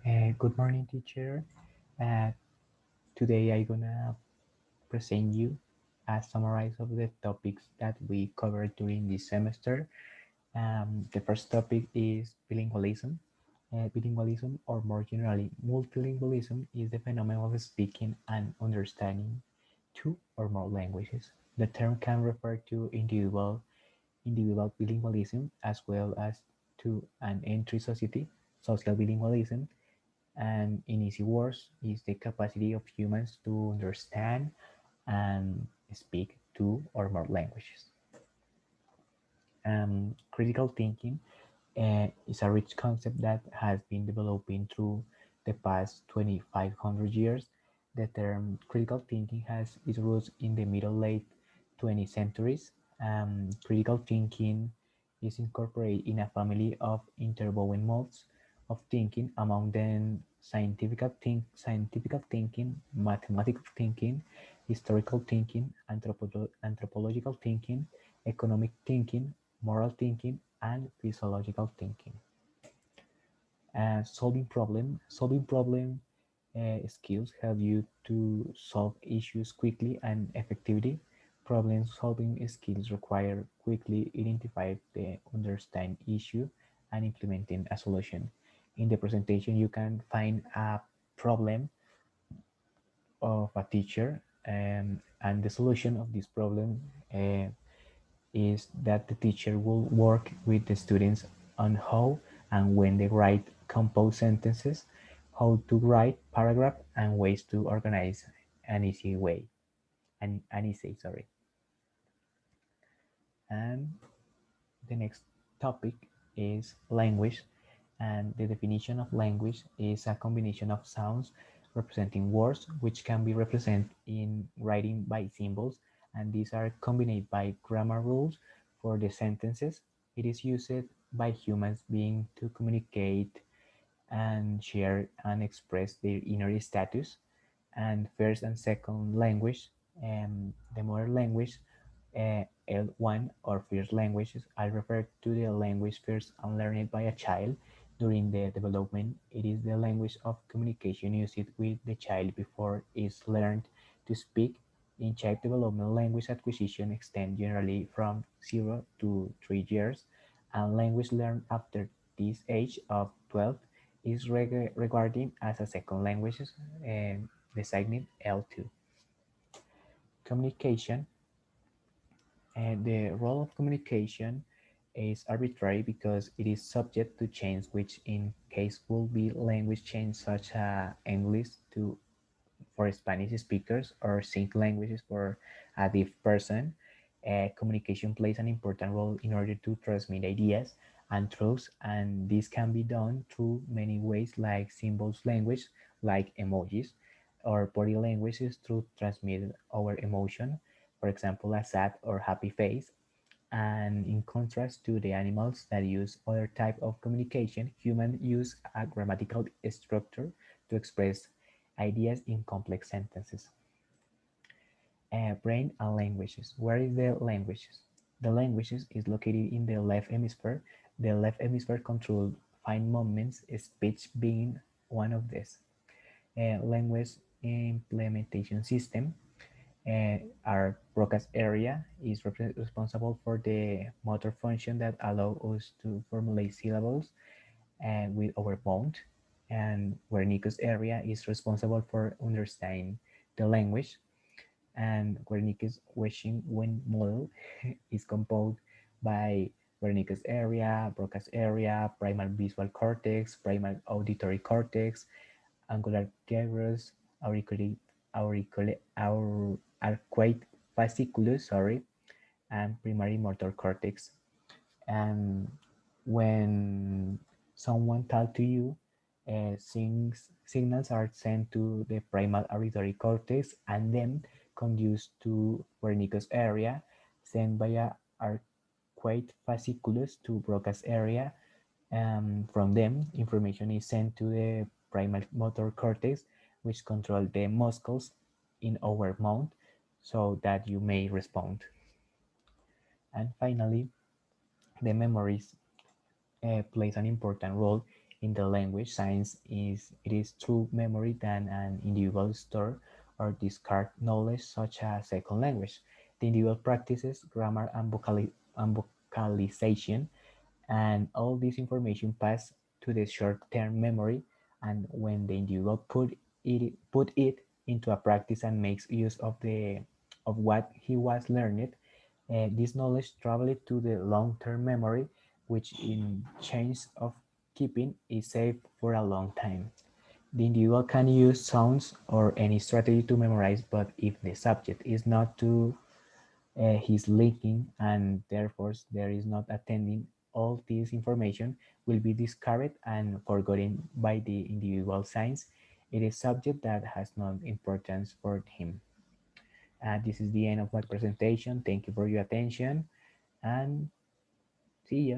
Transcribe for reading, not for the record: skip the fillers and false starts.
Good morning, teacher. Uh, Today I'm gonna present you a summary of the topics that we covered during this semester. The first topic is bilingualism. Bilingualism, or more generally, multilingualism, is the phenomenon of speaking and understanding two or more languages. The term can refer to individual bilingualism as well as to an entry society, social bilingualism, and in easy words is the capacity of humans to understand and speak two or more languages. Critical thinking is a rich concept that has been developing through the past 2,500 years. The term critical thinking has its roots in the middle late 20th centuries. Critical thinking is incorporated in a family of interwoven modes of thinking, among them scientific thinking, mathematical thinking, historical thinking, anthropological thinking, economic thinking, moral thinking, and physiological thinking. Solving problem skills help you to solve issues quickly and effectively. Problem solving skills require quickly identify the understand issue and implementing a solution. In the presentation, you can find a problem of a teacher, and the solution of this problem is that the teacher will work with the students on how and when they write composed sentences, how to write paragraph, and ways to organize an easy way, an essay, sorry. And the next topic is language, and the definition of language is a combination of sounds representing words which can be represented in writing by symbols, and these are combined by grammar rules for the sentences. It is used by humans beings to communicate and share and express their inner status. And first and second language, the mother language, L1 or first languages, I refer to the language first unlearned by a child during the development. It is the language of communication used with the child before it's learned to speak. In child development, language acquisition extends generally from 0 to 3 years, and language learned after this age of 12 is regarded as a second language, designated L2. Communication. The role of communication is arbitrary because it is subject to change, which in case will be language change such as English to for Spanish speakers or sync languages for a deaf person. Communication plays an important role in order to transmit ideas and truths, and this can be done through many ways, like symbols language, like emojis, or body languages to transmit our emotion, for example, a sad or happy face. And in contrast to the animals that use other type of communication, humans use a grammatical structure to express ideas in complex sentences. Brain and languages. Where is the languages? The languages is located in the left hemisphere. The left hemisphere controls fine movements, speech being one of these. Language implementation system. Our broadcast area is responsible for the motor function that allow us to formulate syllables with our mouth, and Wernicke's area is responsible for understanding the language, and Wernicke's Wishing Wind model is composed by Wernicke's area, Broca's area, primal visual cortex, primal auditory cortex, angular gyrus, arcuate fasciculus, sorry, and primary motor cortex. And when someone talks to you, signals are sent to the primal auditory cortex and then conduced to Wernicke's area, sent via arcuate fasciculus to Broca's area. From them, information is sent to the primal motor cortex, which control the muscles in our mouth so that you may respond. And finally, the memories plays an important role In the language science, it is through memory that an individual store or discard knowledge such as second language. The individual practices grammar and, and vocalization, and all this information pass to the short-term memory. And when the individual put it into a practice and makes use of what he was learned, this knowledge traveled to the long-term memory, which in change of keeping is saved for a long time. The individual can use sounds or any strategy to memorize, but if the subject is not to his linking and therefore there is not attending, all this information will be discarded and forgotten by the individual science. It is subject that has no importance for him. This is the end of my presentation. Thank you for your attention and see ya.